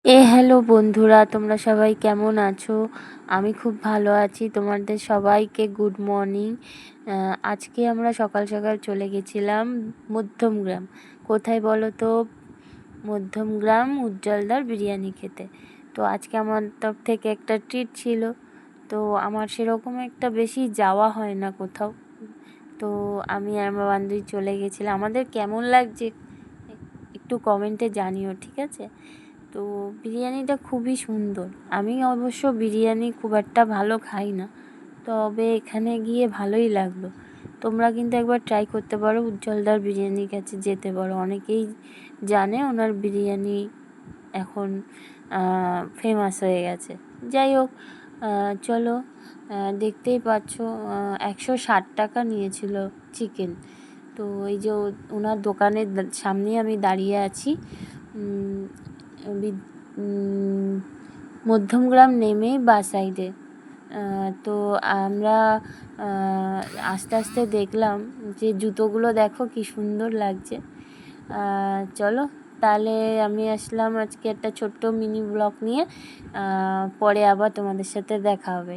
Hello বন্ধুরা, তোমরা সবাই কেমন আছো? আমি খুব ভালো আছি। তোমাদের সবাইকে গুড মর্নিং। আজকে আমরা সকাল সকাল চলে গেছিলাম মধ্যমগ্রাম। কোথায় বলো তো? মধ্যমগ্রাম উজ্জ্বলদার বিরিয়ানি খেতে। তো আজকে আমার তরফ থেকে একটা ট্রিট ছিল। তো আমার সেরকম একটা বেশি যাওয়া হয় না কোথাও। তো আমি আর আমার বান্ধবী চলে গেছিলাম। আমাদের কেমন লাগছে একটু কমেন্টে জানিও, ঠিক আছে? তো বিরিয়ানিটা খুবই সুন্দর। আমি অবশ্য বিরিয়ানি খুব একটা ভালো খাই না, তবে এখানে গিয়ে ভালোই লাগলো। তোমরা কিন্তু একবার ট্রাই করতে পারো, উজ্জ্বলদার বিরিয়ানির কাছে যেতে পারো। অনেকেই জানে ওনার বিরিয়ানি এখন ফেমাস হয়ে গেছে। যাই হোক, চলো, দেখতেই পাচ্ছ 160 টাকা নিয়েছিল চিকেন। তো এই যে ওনার দোকানের সামনে আমি দাঁড়িয়ে আছি। মধ্যমগ্রাম নেমেই বাঁ সাইডে। তো আমরা আস্তে আস্তে দেখলাম যে জুতোগুলো দেখো কি সুন্দর লাগছে। চলো তাহলে আমি আসলাম আজকে একটা ছোট্ট মিনি ব্লগ নিয়ে। পরে আবার তোমাদের সাথে দেখা হবে।